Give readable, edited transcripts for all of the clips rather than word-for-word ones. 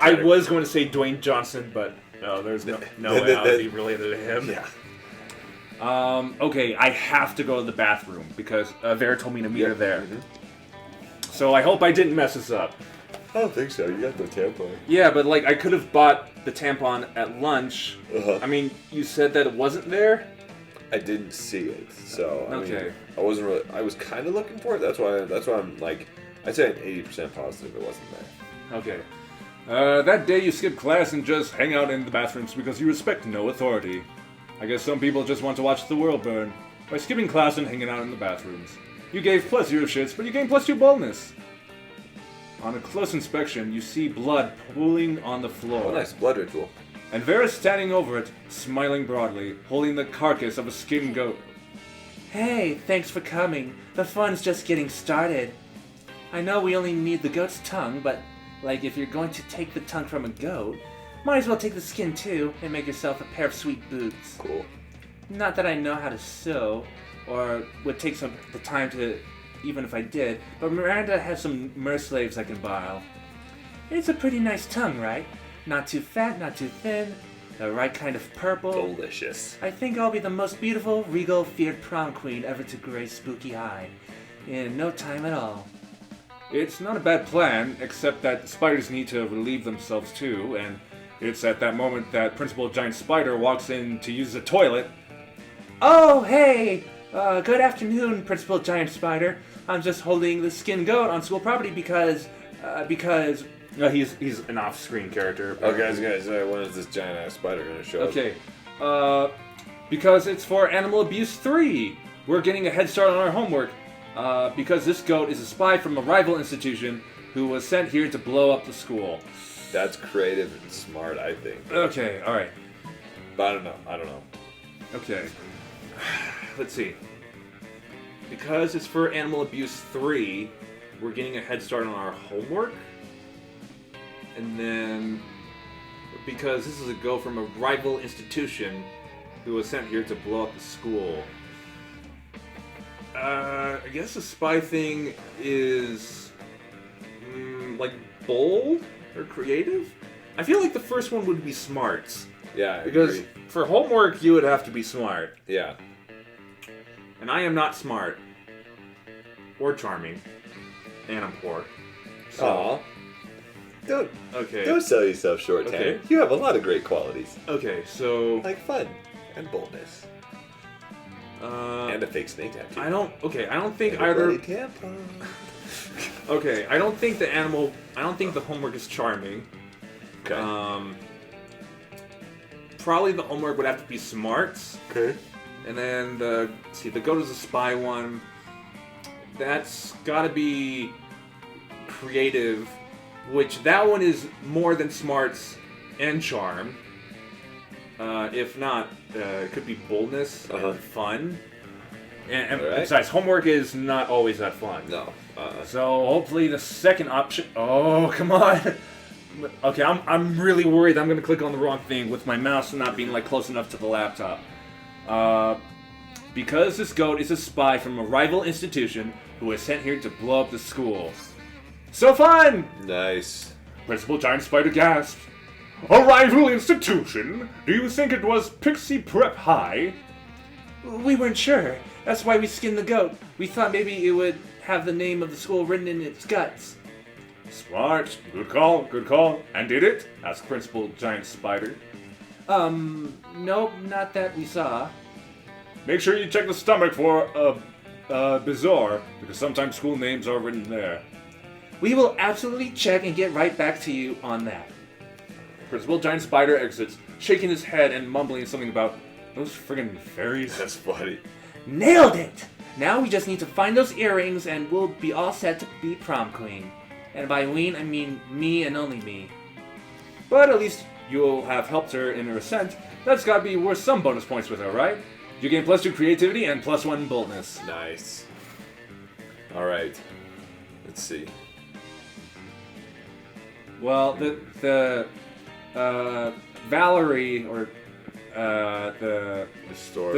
I was going to say Dwayne Johnson, but no, there's no way I would be related to him. Yeah. Okay, I have to go to the bathroom because Vera told me to meet her there. Mm-hmm. So I hope I didn't mess this up. I don't think so. You got the tampon. Yeah, but like I could have bought the tampon at lunch. Uh-huh. I mean, you said that it wasn't there? I didn't see it, so okay. I mean, I wasn't really. I was kind of looking for it. That's why I'm like, I'd say I'm 80% positive it wasn't there. Okay. That day you skip class and just hang out in the bathrooms because you respect no authority. I guess some people just want to watch the world burn by skipping class and hanging out in the bathrooms. You gave +0 shits, but you gained +2 boldness. On a close inspection, you see blood pooling on the floor. Oh, nice blood ritual. And Vera's standing over it, smiling broadly, holding the carcass of a skinned goat. Hey, thanks for coming. The fun's just getting started. I know we only need the goat's tongue, but, like, if you're going to take the tongue from a goat, might as well take the skin too, and make yourself a pair of sweet boots. Cool. Not that I know how to sew, or would take the time to, even if I did, but Miranda has some mer-slaves I can borrow. It's a pretty nice tongue, right? Not too fat, not too thin, the right kind of purple. Delicious. I think I'll be the most beautiful, regal, feared prom queen ever to grace Spooky High. In no time at all. It's not a bad plan, except that spiders need to relieve themselves too, and it's at that moment that Principal Giant Spider walks in to use the toilet. Oh, hey! Good afternoon, Principal Giant Spider. I'm just holding the skinned goat on school property because... No, he's an off-screen character. Oh, guys, when is this giant-ass spider going to show up? Okay, because it's for Animal Abuse 3. We're getting a head start on our homework, because this goat is a spy from a rival institution who was sent here to blow up the school. That's creative and smart, I think. Okay, alright. But I don't know. Okay. Let's see. Because it's for Animal Abuse 3, we're getting a head start on our homework. And then, because this is a go from a rival institution who was sent here to blow up the school. I guess the spy thing is, like, bold or creative? I feel like the first one would be smarts. Yeah, I because agree. For homework, you would have to be smart. Yeah. And I am not smart. Or charming. And I'm poor. So, Aw. Don't sell yourself short, Tanner. Okay. You have a lot of great qualities. Okay, so... Like fun and boldness. And a fake snake tattoo. I don't think and either... a tampon. Okay, I don't think the homework is charming. Okay. Probably the homework would have to be smarts. Okay. And then the goat is a spy one. That's gotta be creative, which that one is more than smarts and charm. If not, it could be boldness and fun. And right. Besides, homework is not always that fun. No. So hopefully the second option... Oh, come on! Okay, I'm really worried I'm going to click on the wrong thing with my mouse not being like close enough to the laptop. Because this goat is a spy from a rival institution who was sent here to blow up the school. So fun! Nice. Principal Giant Spider gasped. A rival institution? Do you think it was Pixie Prep High? We weren't sure. That's why we skinned the goat. We thought maybe it would have the name of the school written in its guts. Smart. Good call. And did it? Asked Principal Giant Spider. Nope, not that we saw. Make sure you check the stomach for bizarre, because sometimes school names are written there. We will absolutely check and get right back to you on that. Principal Giant Spider exits, shaking his head and mumbling something about those friggin' fairies. That's funny. Nailed it! Now we just need to find those earrings and we'll be all set to be prom queen. And by ween, I mean me and only me. But at least you'll have helped her in her ascent. That's gotta be worth some bonus points with her, right? You gain +2 creativity and +1 boldness. Nice. Alright. Let's see. Well, the Valerie, or the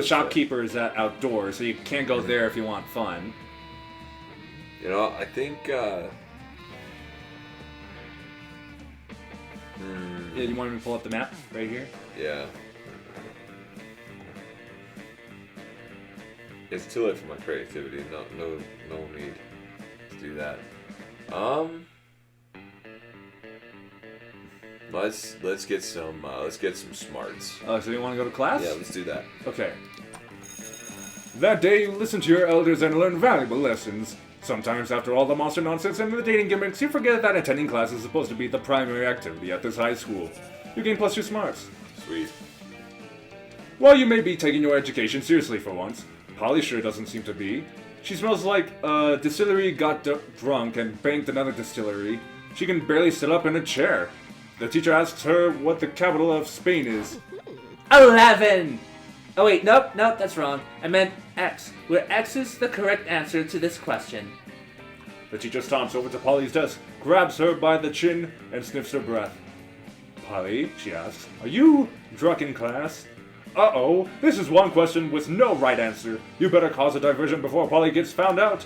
shopkeeper is at outdoors, so you can't go there if you want fun. You know, I think Yeah, you want me to pull up the map right here? Yeah. It's too late for my creativity. No need to do that. Let's get some smarts. So you want to go to class? Yeah, let's do that. Okay. That day, you listen to your elders and learn valuable lessons. Sometimes, after all the monster nonsense and the dating gimmicks, you forget that attending class is supposed to be the primary activity at this high school. You gain +2 smarts. Sweet. While you may be taking your education seriously for once, Polly sure doesn't seem to be. She smells like a distillery got drunk and banked another distillery. She can barely sit up in a chair. The teacher asks her what the capital of Spain is. 11! Oh wait, nope, that's wrong. I meant X, where X is the correct answer to this question. The teacher stomps over to Polly's desk, grabs her by the chin, and sniffs her breath. Polly, she asks, are you drunk in class? Uh-oh, this is one question with no right answer. You better cause a diversion before Polly gets found out.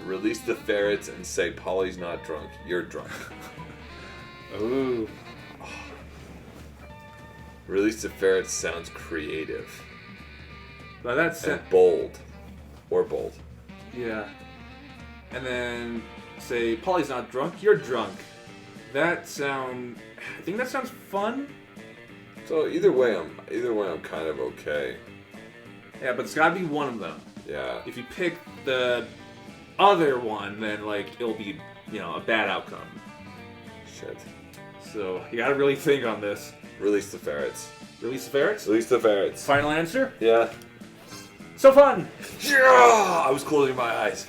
Release the ferrets and say Polly's not drunk. You're drunk. Ooh. Release the ferrets sounds creative. Now that's and bold. Or bold. Yeah. And then say Polly's not drunk, you're drunk. I think that sounds fun. So either way I'm kind of okay. Yeah, but it's gotta be one of them. Yeah. If you pick the other one, then it'll be, a bad outcome. Shit. So you gotta really think on this. Release the ferrets. Release the ferrets? Release the ferrets. Final answer? Yeah. So fun! Yeah! I was closing my eyes.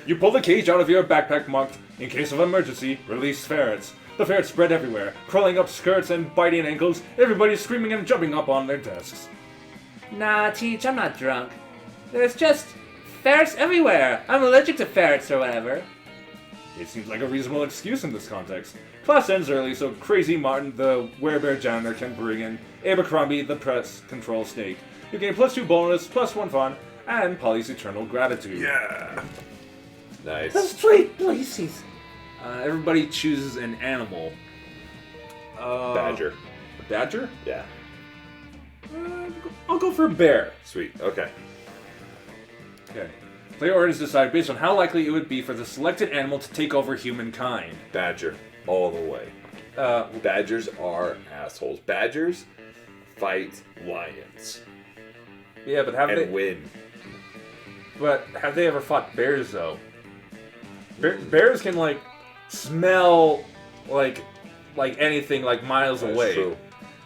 You pull the cage out of your backpack marked, in case of emergency, release ferrets. The ferrets spread everywhere, crawling up skirts and biting ankles, everybody screaming and jumping up on their desks. Nah, Teach, I'm not drunk. There's just ferrets everywhere. I'm allergic to ferrets or whatever. It seems like a reasonable excuse in this context. Class ends early, so Crazy Martin, the werebear janitor, can bring in Abercrombie, the press control snake. You gain +2 bonus, +1 fun, and Polly's eternal gratitude. Yeah. Nice. The straight places. Everybody chooses an animal. Badger. A badger? Yeah. I'll go for a bear. Sweet. Okay. Okay. Player orders decide based on how likely it would be for the selected animal to take over humankind. Badger. All the way. Badgers are assholes. Badgers fight lions. Yeah, but have they win. But have they ever fought bears though? Bears can smell like anything miles That's away. True.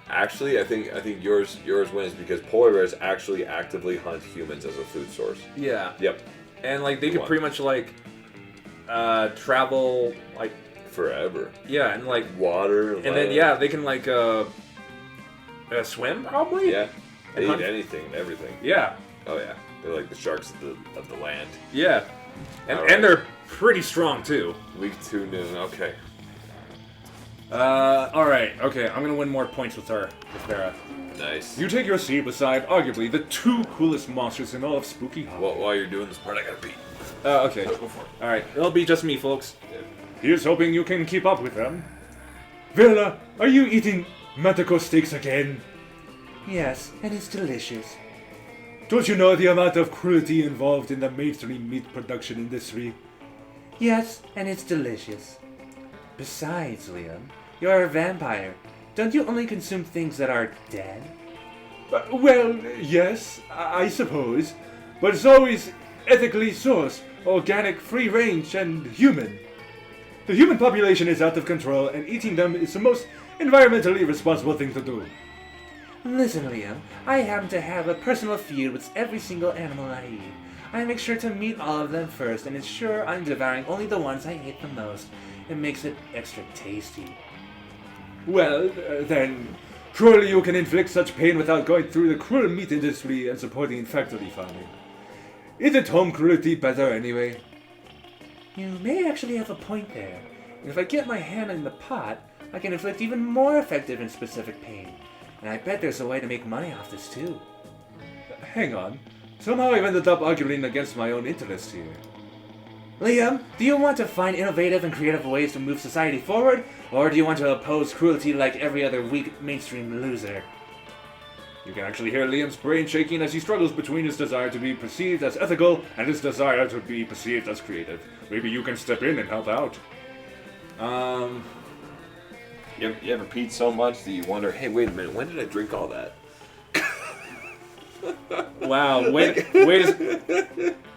Actually, I think yours wins because polar bears actually actively hunt humans as a food source. Yeah. Yep. And they could pretty much travel forever. Yeah, and water. And then they can swim probably. Yeah. They and eat anything and everything. Yeah. Oh yeah. They're like the sharks of the land. Yeah. And they're pretty strong too. Week 2 noon. Okay. Alright, okay, I'm gonna win more points with Vera. Nice. You take your seat beside, arguably, the 2 coolest monsters in all of Spooky Hollow. While you're doing this part, I gotta pee. Okay. Go for it. Alright, it'll be just me, folks. Yeah. Here's hoping you can keep up with them. Vera, are you eating manticore steaks again? Yes, and it's delicious. Don't you know the amount of cruelty involved in the mainstream meat production industry? Yes, and it's delicious. Besides, Liam, you're a vampire. Don't you only consume things that are dead? Well, yes, I suppose. But it's always ethically sourced, organic, free-range, and human. The human population is out of control, and eating them is the most environmentally responsible thing to do. Listen, Liam, I happen to have a personal feud with every single animal I eat. I make sure to meet all of them first and ensure I'm devouring only the ones I hate the most. It makes it extra tasty. Well, then, surely you can inflict such pain without going through the cruel meat industry and supporting factory farming. Isn't home cruelty better anyway? You may actually have a point there. If I get my hand in the pot, I can inflict even more effective and specific pain. And I bet there's a way to make money off this too. Hang on. Somehow I've ended up arguing against my own interests here. Liam, do you want to find innovative and creative ways to move society forward, or do you want to oppose cruelty like every other weak mainstream loser? You can actually hear Liam's brain shaking as he struggles between his desire to be perceived as ethical and his desire to be perceived as creative. Maybe you can step in and help out. You ever peed so much that you wonder, hey, wait a minute, when did I drink all that? Wow,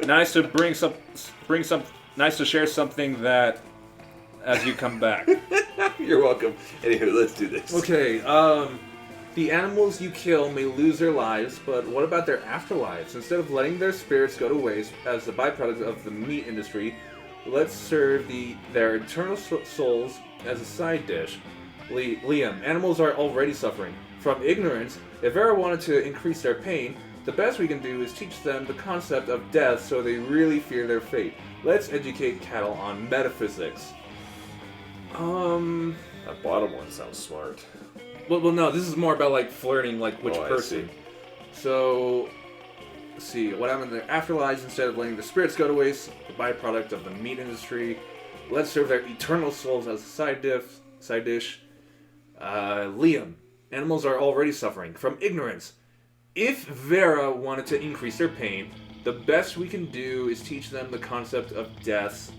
nice to nice to share something that as you come back. You're welcome. Anywho, let's do this. Okay, the animals you kill may lose their lives, but what about their afterlives? Instead of letting their spirits go to waste as the byproduct of the meat industry, let's serve their eternal souls as a side dish. Liam, animals are already suffering from ignorance. If Vera wanted to increase their pain, the best we can do is teach them the concept of death so they really fear their fate. Let's educate cattle on metaphysics. That bottom one sounds smart. Well, no, this is more about like flirting, like which I person. see. So, let's see, what happened to their afterlives instead of letting the spirits go to waste, the byproduct of the meat industry. Let's serve their eternal souls as a side dish. Liam, animals are already suffering from ignorance. If Vera wanted to increase their pain, the best we can do is teach them the concept of death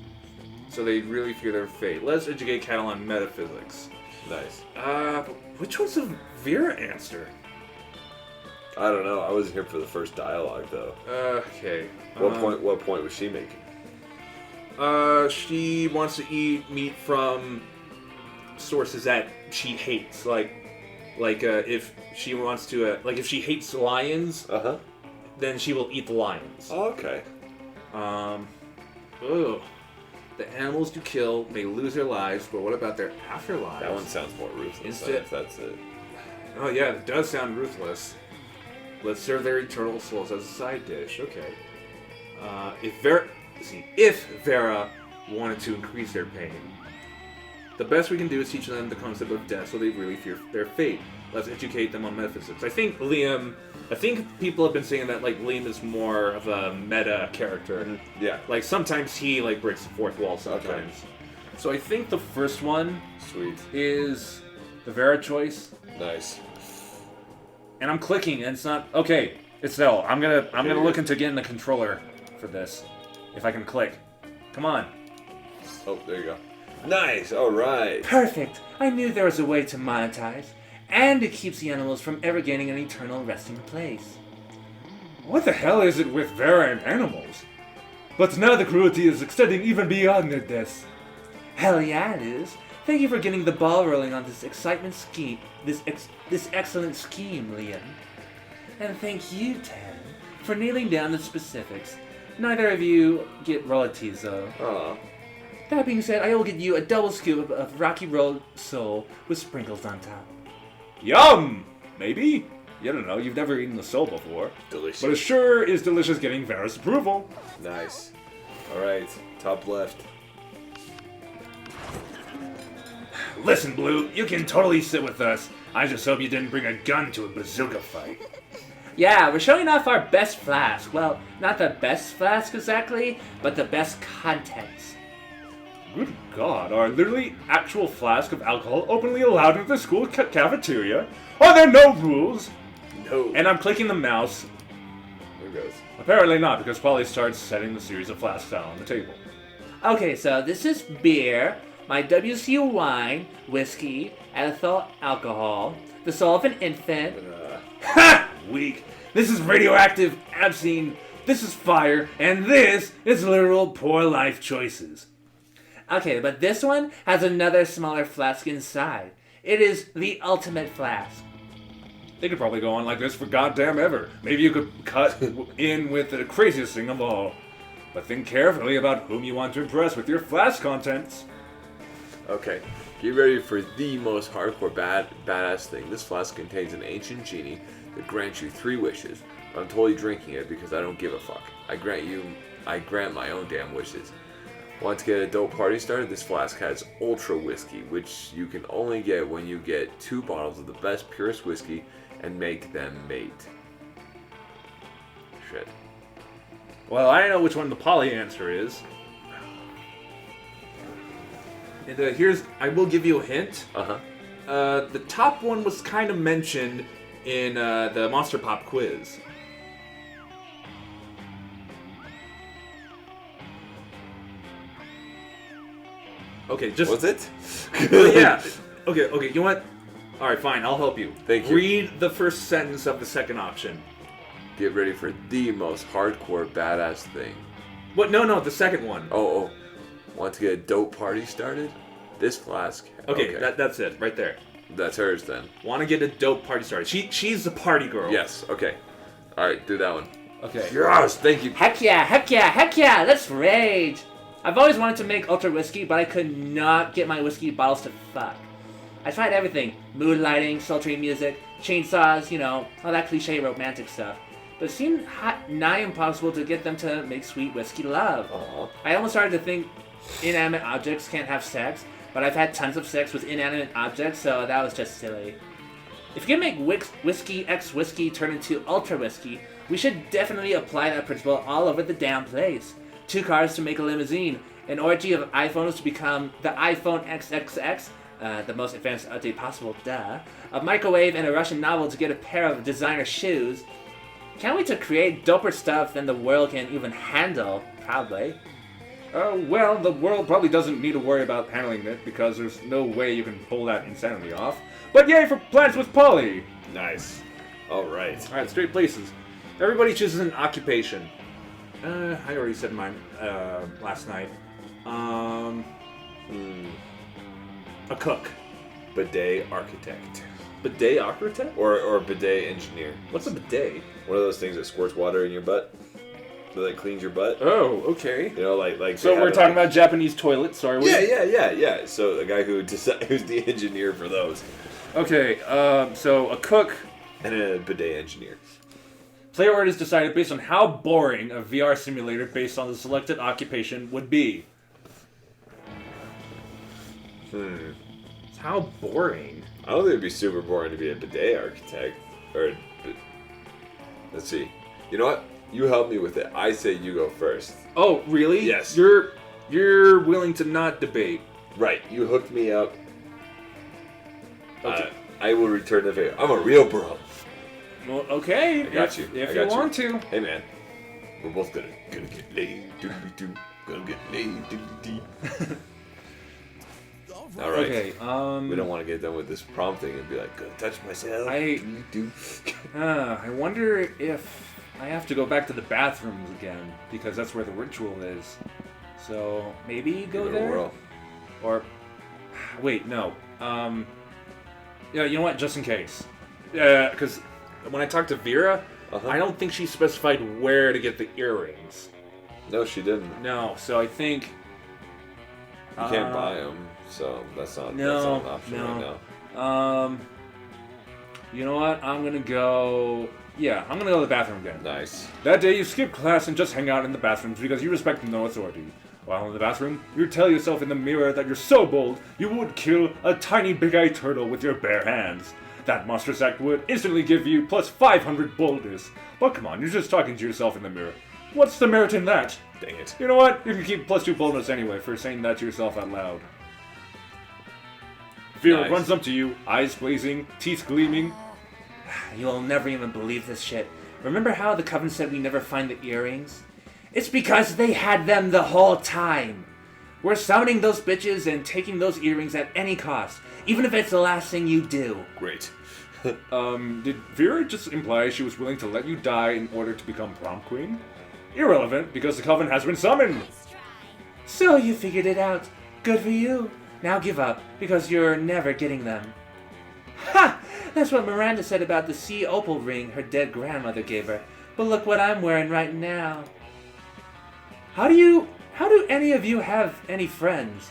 so they really fear their fate. Let's educate cattle on metaphysics. Nice. But which one's a Vera answer? I don't know. I wasn't here for the first dialogue, though. Okay. What point was she making? She wants to eat meat from sources that she hates, like if she wants to, if she hates lions, then she will eat the lions. Oh, okay. The animals you kill may lose their lives, but what about their afterlives? That one sounds more ruthless. If that's it. Oh yeah, it does sound ruthless. Let's serve their eternal souls as a side dish. Okay. If Vera wanted to increase their pain, the best we can do is teach them the concept of death so they really fear their fate. Let's educate them on metaphysics. I think people have been saying that Liam is more of a meta character. Mm-hmm. Yeah. Like sometimes he breaks the fourth wall sometimes. Okay. So I think the first one is the Vera choice. Nice. And I'm clicking and it's not okay. It's no. I'm gonna look into getting the controller for this. If I can click. Come on. Oh, there you go. Nice, alright. Perfect. I knew there was a way to monetize. And it keeps the animals from ever gaining an eternal resting place. What the hell is it with Vera and animals? But now the cruelty is extending even beyond their deaths. Hell yeah, it is. Thank you for getting the ball rolling on this this excellent scheme, Liam. And thank you, Tan, for nailing down the specifics. Neither of you get royalties, though. Aw. That being said, I will get you a double scoop of Rocky Road Soul with sprinkles on top. Yum! Maybe? You don't know, you've never eaten the soul before. Delicious. But it sure is delicious getting Vera's approval. Nice. Alright, top left. Listen, Blue, you can totally sit with us. I just hope you didn't bring a gun to a bazooka fight. Yeah, we're showing off our best flask. Well, not the best flask exactly, but the best contents. Good God, are literally actual flasks of alcohol openly allowed in the school cafeteria? Are there no rules? No. And I'm clicking the mouse. There it goes. Apparently not, because Polly starts setting the series of flasks down on the table. Okay, so this is beer, my WC wine, whiskey, ethyl alcohol, the soul of an infant. Ha! Weak. This is radioactive absinthe, this is fire, and this is literal poor life choices. Okay, but this one has another smaller flask inside. It is the ultimate flask. They could probably go on like this for goddamn ever. Maybe you could cut in with the craziest thing of all. But think carefully about whom you want to impress with your flask contents. Okay, get ready for the most hardcore badass thing. This flask contains an ancient genie that grants you 3 wishes. But I'm totally drinking it because I don't give a fuck. I grant my own damn wishes. Want to get a dope party started? This flask has ultra whiskey, which you can only get when you get 2 bottles of the best, purest whiskey and make them mate. Shit. Well, I know which one the Polly answer is. And I will give you a hint. Uh-huh. The top one was kind of mentioned in the Monster Pop quiz. Okay, just... Was it? Yeah. Okay, you know what? Alright, fine, I'll help you. Thank you. Read the first sentence of the second option. Get ready for the most hardcore badass thing. What? No, the second one. Oh. Want to get a dope party started? This flask. Okay. That's it, right there. That's hers then. Want to get a dope party started. She's the party girl. Yes, okay. Alright, do that one. Okay. Yes, thank you. Heck yeah, let's rage! I've always wanted to make ultra whiskey, but I could not get my whiskey bottles to fuck. I tried everything. Mood lighting, sultry music, chainsaws, all that cliche romantic stuff. But it seemed nigh impossible to get them to make sweet whiskey love. Uh-huh. I almost started to think inanimate objects can't have sex, but I've had tons of sex with inanimate objects, so that was just silly. If you can make whiskey x whiskey turn into ultra whiskey, we should definitely apply that principle all over the damn place. 2 cars to make a limousine, an orgy of iPhones to become the iPhone XXX, the most advanced update possible, duh. A microwave and a Russian novel to get a pair of designer shoes. Can't wait to create doper stuff than the world can even handle, probably. Well, the world probably doesn't need to worry about handling it because there's no way you can pull that insanity off. But yay for Plants with Polly! Nice. Alright. Alright, straight places. Everybody chooses an occupation. I already said mine last night. A cook. Bidet architect. Bidet architect? Or bidet engineer. What's a bidet? One of those things that squirts water in your butt. That cleans your butt. Oh, okay. Like. So we're talking about Japanese toilets, are we? Yeah. So the guy who's the engineer for those. Okay, so a cook And a bidet engineer. Player order is decided based on how boring a VR simulator based on the selected occupation would be. How boring? I don't think it'd be super boring to be a bidet architect. Let's see. You know what? You help me with it. I say you go first. Oh, really? Yes. You're willing to not debate. Right. You hooked me up. Okay. I will return the favor. I'm a real bro. Well, okay. I got you. If I you got want to. Hey, man. We're both gonna get laid. Doodly-doo. Gonna get laid. Doodly-dee. All right. Okay. We don't want to get done with this prom thing and be like, gonna touch myself. Doodly-doo. I wonder if I have to go back to the bathrooms again because that's where the ritual is. So maybe go Give it a there. whirl. Or wait, no. Yeah, you know what? Just in case. Because when I talked to Vera, I don't think she specified where to get the earrings. No, she didn't. No, so I think You can't buy them, so that's not an option right now. You know what? I'm gonna go. Yeah, I'm gonna go to the bathroom again. Nice. That day, you skip class and just hang out in the bathrooms because you respect no authority. While in the bathroom, you tell yourself in the mirror that you're so bold you would kill a tiny big-eyed turtle with your bare hands. That monstrous act would instantly give you plus 500 boldness. But come on, you're just talking to yourself in the mirror. What's the merit in that? Dang it. You know what? You can keep plus 2 boldness anyway for saying that to yourself out loud. Vera Nice. runs up to you, eyes blazing, teeth gleaming. You'll never even believe this shit. Remember how the Coven said we never find the earrings? It's because they had them the whole time. We're summoning those bitches and taking those earrings at any cost, even if it's the last thing you do. Great. Did Vera just imply she was willing to let you die in order to become prom queen? Irrelevant, because the Coven has been summoned! So you figured it out. Good for you. Now give up, because you're never getting them. Ha! That's what Miranda said about the sea opal ring her dead grandmother gave her. But look what I'm wearing right now. How do any of you have any friends?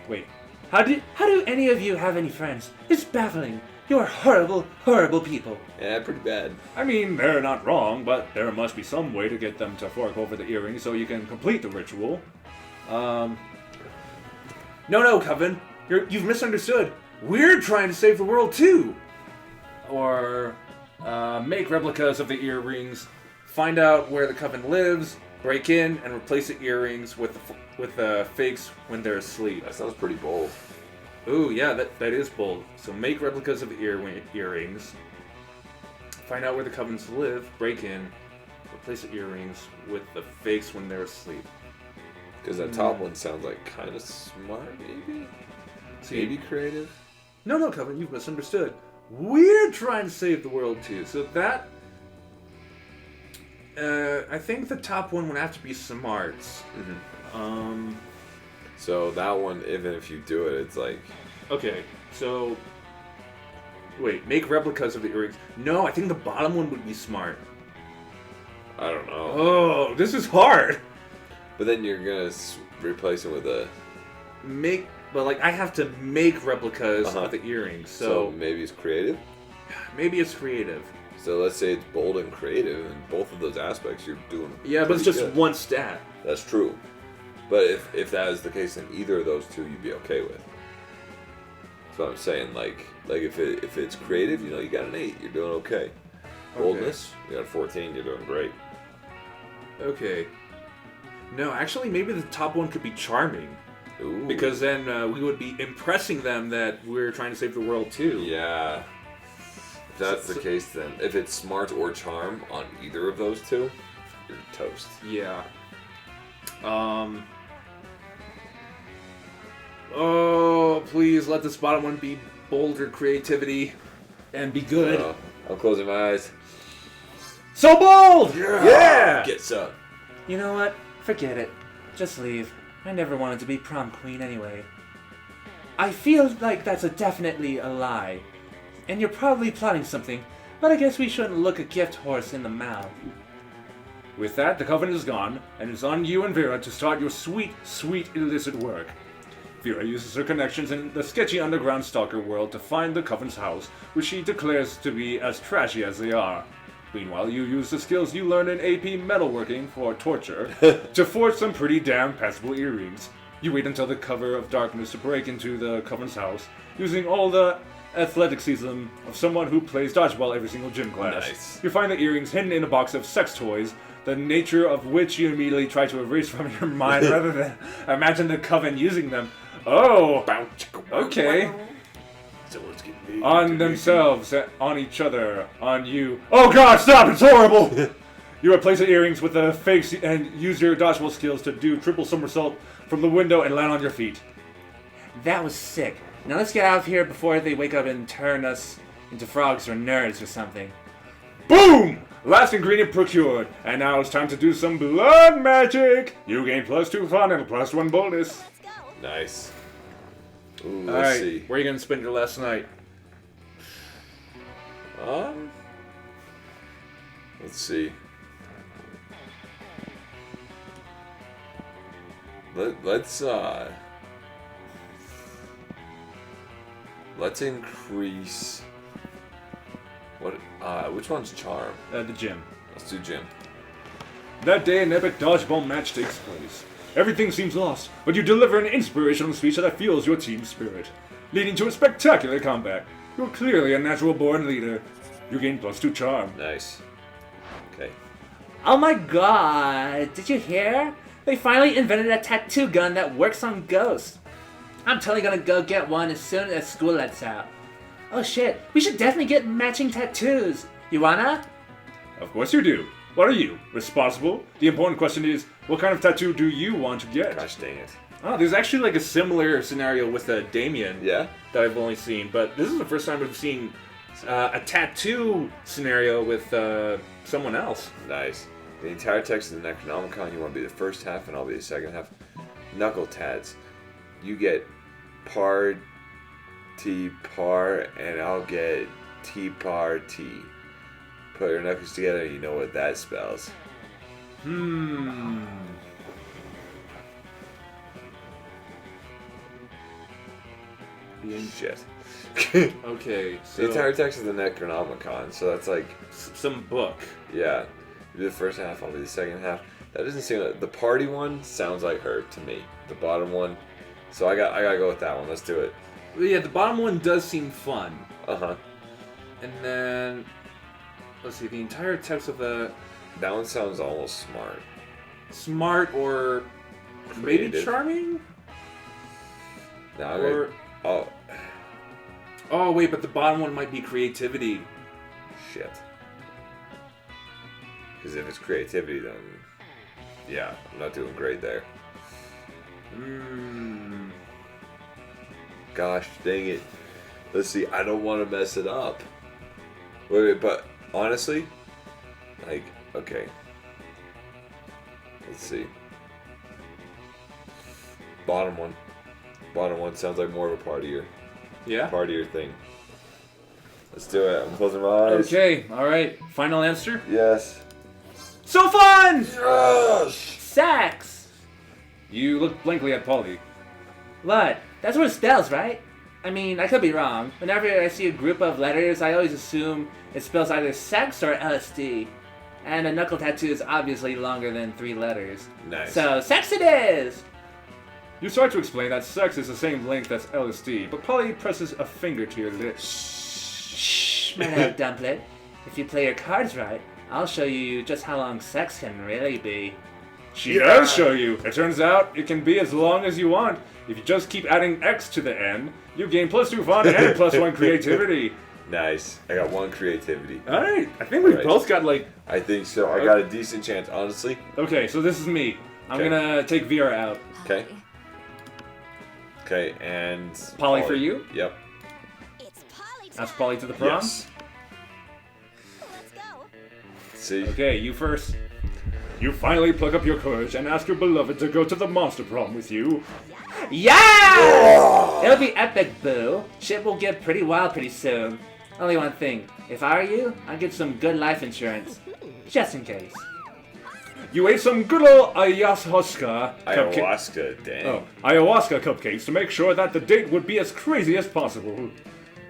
Wait, How do any of you have any friends? It's baffling. You're horrible, horrible people. Yeah, pretty bad. I mean, they're not wrong, but there must be some way to get them to fork over the earrings so you can complete the ritual. No, Coven. You've misunderstood. We're trying to save the world, too! Or, make replicas of the earrings, find out where the Coven lives, Break in and replace the earrings with the fakes when they're asleep. That sounds pretty bold. Ooh, yeah, that is bold. So make replicas of the earrings. Find out where the Covenants live. Break in. Replace the earrings with the fakes when they're asleep. Because that top one sounds like kind of smart, maybe? Maybe creative? No, Covenant, you've misunderstood. We're trying to save the world too. So that... I think the top one would have to be smarts. Mm-hmm. So that one, even if you do it, it's like... Okay, so... Wait, make replicas of the earrings. No, I think the bottom one would be smart. I don't know. Oh, this is hard! But then you're gonna replace it with a... But like, I have to make replicas of the earrings, so... maybe it's creative? Maybe it's creative. So let's say it's bold and creative, and both of those aspects you're doing. Yeah, but it's just good. one stat. That's true. But if that is the case, then either of those two you'd be okay with. That's what I'm saying. Like if it's creative, you got an 8, you're doing okay. Boldness, you got a 14, you're doing great. Okay. No, actually, maybe the top one could be charming. Ooh. Because then we would be impressing them that we're trying to save the world too. Yeah. If that's the case, then if it's smart or charm on either of those two, you're toast. Yeah. Oh, please let this bottom one be bolder creativity and be good. I'm closing my eyes. So bold! Yeah! Get some. You know what? Forget it. Just leave. I never wanted to be prom queen anyway. I feel like that's definitely a lie. And you're probably plotting something, but I guess we shouldn't look a gift horse in the mouth. With that, the Covenant is gone, and it's on you and Vera to start your sweet, sweet illicit work. Vera uses her connections in the sketchy underground stalker world to find the Covenant's house, which she declares to be as trashy as they are. Meanwhile, you use the skills you learned in AP metalworking for torture to forge some pretty damn passable earrings. You wait until the cover of darkness to break into the Covenant's house, using all the athleticism of someone who plays dodgeball every single gym class. Nice. You find the earrings hidden in a box of sex toys, the nature of which you immediately try to erase from your mind rather than imagine the Coven using them. Oh, okay. On themselves, on each other, on you. Oh god, stop, it's horrible! You replace the earrings with the fakes and use your dodgeball skills to do triple somersault from the window and land on your feet. That was sick. Now let's get out of here before they wake up and turn us into frogs or nerds or something. Boom! Last ingredient procured, and now it's time to do some blood magic! You gain +2 fun and +1 bonus. Nice. Ooh, let's see. Where are you gonna spend your last night? Let's see. Let's increase. Which one's charm? The gym. Let's do gym. That day, an epic dodgeball match takes place. Everything seems lost, but you deliver an inspirational speech that fuels your team's spirit, leading to a spectacular comeback. You're clearly a natural-born leader. You gain +2 charm. Nice. Okay. Oh my god, did you hear? They finally invented a tattoo gun that works on ghosts. I'm totally gonna go get one as soon as school lets out. Oh shit, we should definitely get matching tattoos. You wanna? Of course you do. What are you, responsible? The important question is, what kind of tattoo do you want to get? Gosh dang it. Oh, there's actually like a similar scenario with Damien. Yeah? That I've only seen, but this is the first time I've seen a tattoo scenario with someone else. Nice. The entire text of the Necronomicon, you want to be the first half and I'll be the second half. Knuckle tads. You get par T par and I'll get T par T. Put your knuckles together and you know what that spells. Shit. Okay, so... The entire text of the Necronomicon, so that's like... some book. Yeah. You do the first half, I'll be the second half. That doesn't seem like... The party one sounds like her to me. The bottom one. So I gotta go with that one. Let's do it. Yeah, the bottom one does seem fun. Uh-huh. And then... Let's see, the entire text of the... That one sounds almost smart. smart or maybe Creative. charming? No, Or oh oh wait, but the bottom one might be creativity. shit. Because if it's creativity, then yeah, I'm not doing great there. Gosh, dang it. Let's see. I don't want to mess it up. Wait, but honestly, like, okay. Let's see. Bottom one. Bottom one sounds like more of a partier Yeah. thing. Let's do it. I'm closing my eyes. Okay. All right. Final answer. Yes. So fun. Yes. Sex! You look blankly at Polly. What? That's what it spells, right? I mean, I could be wrong. Whenever I see a group of letters, I always assume it spells either sex or LSD. And a knuckle tattoo is obviously longer than 3 letters. Nice. So, sex it is! You start to explain that sex is the same length as LSD, but Polly presses a finger to your lips. Shh, my little dumplet. If you play your cards right, I'll show you just how long sex can really be. She does show you. It turns out it can be as long as you want. If you just keep adding X to the end, you gain +2 fun and +1 creativity. Nice. I got 1 creativity. All right, I think we Right. both got like. I think so. I got a decent chance, honestly. Okay, so this is me. I'm Okay. gonna take Vera out. Okay. Okay, and Polly for you? Yep. It's Polly time. Ask Polly to the prom. Yes. Let's go. See. Okay, you first. You finally pluck up your courage and ask your beloved to go to the monster prom with you. Yeah! It'll be epic, boo. Shit will get pretty wild pretty soon. Only one thing. If I were you, I'd get some good life insurance. Just in case. You ate some good old ayahuasca cupcake. Ayahuasca, dang. Oh, ayahuasca cupcakes to make sure that the date would be as crazy as possible.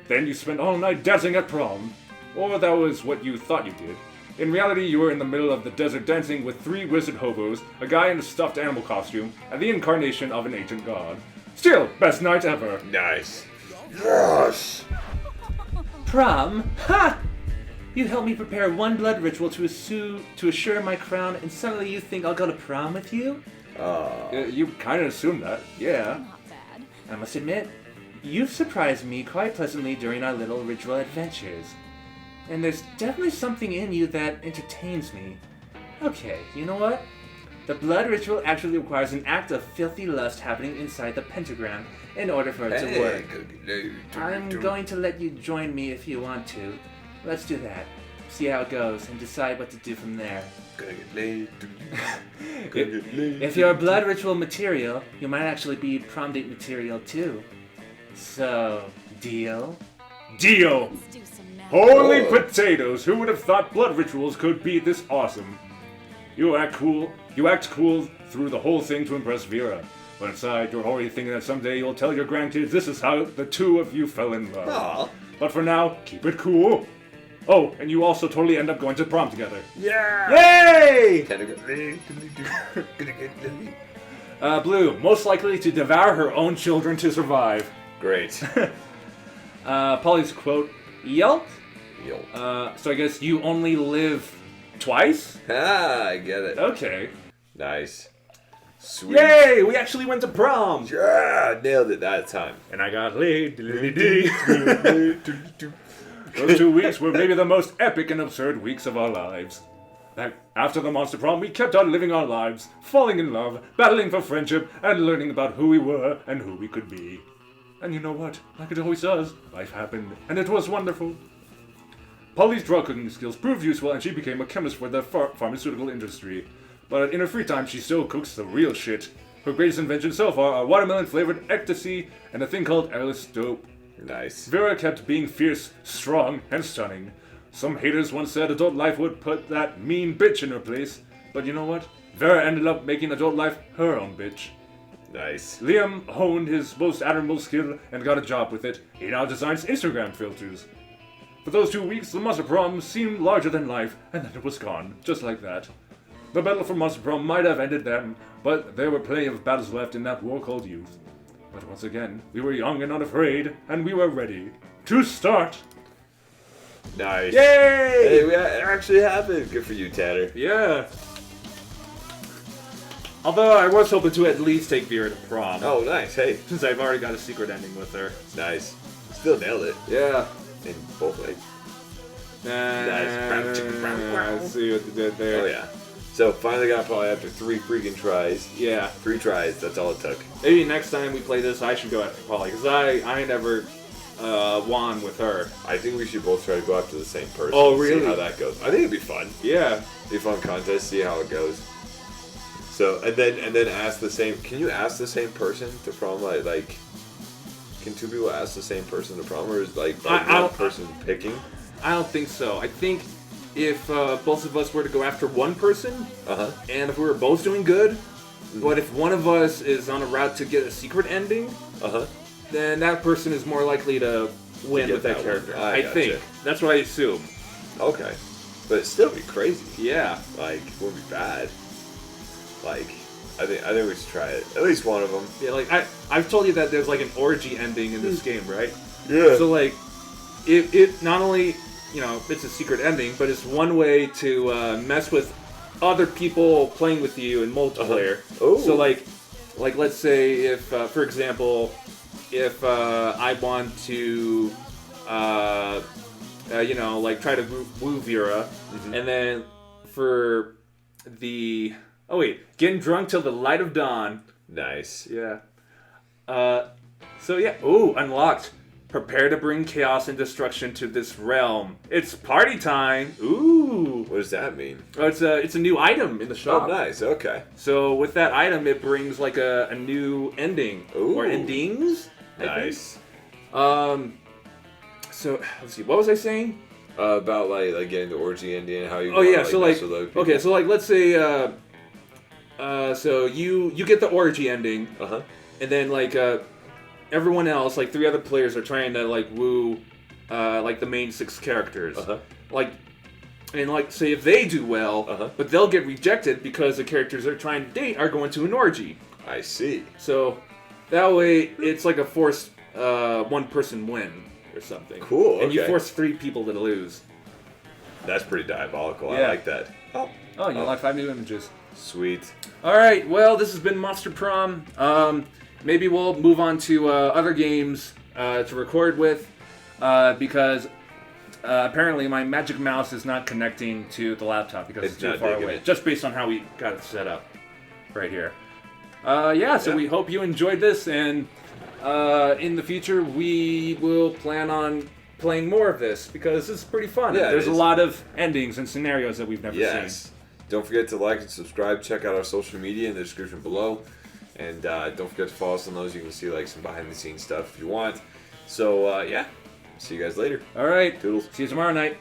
Then you spent all night dancing at prom. Or that was what you thought you did. In reality, you were in the middle of the desert dancing with 3 wizard hobos, a guy in a stuffed animal costume, and the incarnation of an ancient god. Still, best night ever. Nice. Yes. Prom? Ha! You helped me prepare 1 blood ritual to assure my crown, and suddenly you think I'll go to prom with you? You kind of assumed that, yeah. Not bad. I must admit, you've surprised me quite pleasantly during our little ritual adventures. And there's definitely something in you that entertains me. Okay, you know what? The blood ritual actually requires an act of filthy lust happening inside the pentagram in order for it to work. I'm going to let you join me if you want to. Let's do that. See how it goes and decide what to do from there. If you're blood ritual material, you might actually be prom date material too. So, deal? Deal! Let's do some now. Holy Oh. potatoes! Who would have thought blood rituals could be this awesome? You act cool through the whole thing to impress Vera. But inside, you're already thinking that someday you'll tell your grandkids this is how the 2 of you fell in love. Aw. But for now, keep it cool. Oh, and you also totally end up going to prom together. Yeah. Yay! Great. Blue, most likely to devour her own children to survive. Polly's quote, Yelp? Yo. So I guess you only live twice? Ah, I get it. Okay. Nice. Sweet. Yay! We actually went to prom! Yeah, nailed it that time. And I got laid. Those 2 weeks were maybe the most epic and absurd weeks of our lives. After the monster prom, we kept on living our lives, falling in love, battling for friendship, and learning about who we were and who we could be. And you know what? Like it always does, life happened, and it was wonderful. Polly's drug cooking skills proved useful, and she became a chemist for the pharmaceutical industry. But in her free time, she still cooks the real shit. Her greatest inventions so far are watermelon-flavored ecstasy and a thing called airless dope. Nice. Vera kept being fierce, strong, and stunning. Some haters once said adult life would put that mean bitch in her place. But you know what? Vera ended up making adult life her own bitch. Nice. Liam honed his most admirable skill and got a job with it. He now designs Instagram filters. For those 2 weeks, the Monster Prom seemed larger than life, and then it was gone, just like that. The battle for Monster Prom might have ended then, but there were plenty of battles left in that war called youth. But once again, we were young and unafraid, and we were ready to start. Nice. Yay! Hey, it actually happened. Good for you, Tanner. Yeah. Although I was hoping to at least take Vera to prom. Oh, nice. Hey, Since I've already got a secret ending with her. nice. Still nailed it Yeah. in both ways. Nice. I see what you did there. Oh yeah. So finally got Polly after 3 freaking tries. Yeah. 3 tries. That's all it took. Maybe next time we play this, I should go after Polly, because I never won with her. I think we should both try to go after the same person. Oh, really? See how that goes. I think it'd be fun. Yeah. Be a fun contest. See how it goes. So and then ask the same. Can you ask the same person to prom? Like can 2 people ask the same person to prom, or is like one person picking? I don't think so. I think if both of us were to go after one person, and if we were both doing good, but if one of us is on a route to get a secret ending, then that person is more likely to win with that character. I think. That's what I assume. Okay. But it'd still be crazy. Yeah. Like, it wouldn't be bad. Like, I think we should try it. At least one of them. Yeah, like, I've told you that there's, like, an orgy ending in this game, right? Yeah. So, like, it not only, you know, it's a secret ending, but it's one way to mess with other people playing with you in multiplayer. Oh. So, like, let's say if, for example, if I want to, you know, like, try to woo Vera, and then for the... Oh, wait. Getting drunk till the light of dawn. Nice. Yeah. So, yeah. Ooh, unlocked. Prepare to bring chaos and destruction to this realm. It's party time. Ooh. What does that mean? Oh, it's a new item in the shop. Oh, nice. Okay. So, with that item, it brings, like, a new ending. Ooh. Or endings. Nice. So, let's see. What was I saying? About, like getting the orgy ending and how you... Oh, yeah. Like, So, like... mess with other people. Okay, so, like, let's say... so you get the orgy ending, and then like everyone else, like 3 other players are trying to like woo, like the main 6 characters, like, and like say if they do well, but they'll get rejected because the characters they're trying to date are going to an orgy. I see. So that way it's like a forced one person win or something. Cool. Okay. And you force 3 people to lose. That's pretty diabolical. Yeah. I like that. Oh, you unlocked 5 new images. Sweet. Alright, well, this has been Monster Prom. Maybe we'll move on to other games to record with, because apparently my Magic Mouse is not connecting to the laptop because it's too far away. Just based on how we got it set up right here. So we hope you enjoyed this, and in the future we will plan on playing more of this, because it's pretty fun. Yeah, there's a lot of endings and scenarios that we've never seen. Don't forget to like and subscribe. Check out our social media in the description below. And don't forget to follow us on those. You can see like some behind the scenes stuff if you want. So, yeah. See you guys later. All right. Toodles. See you tomorrow night.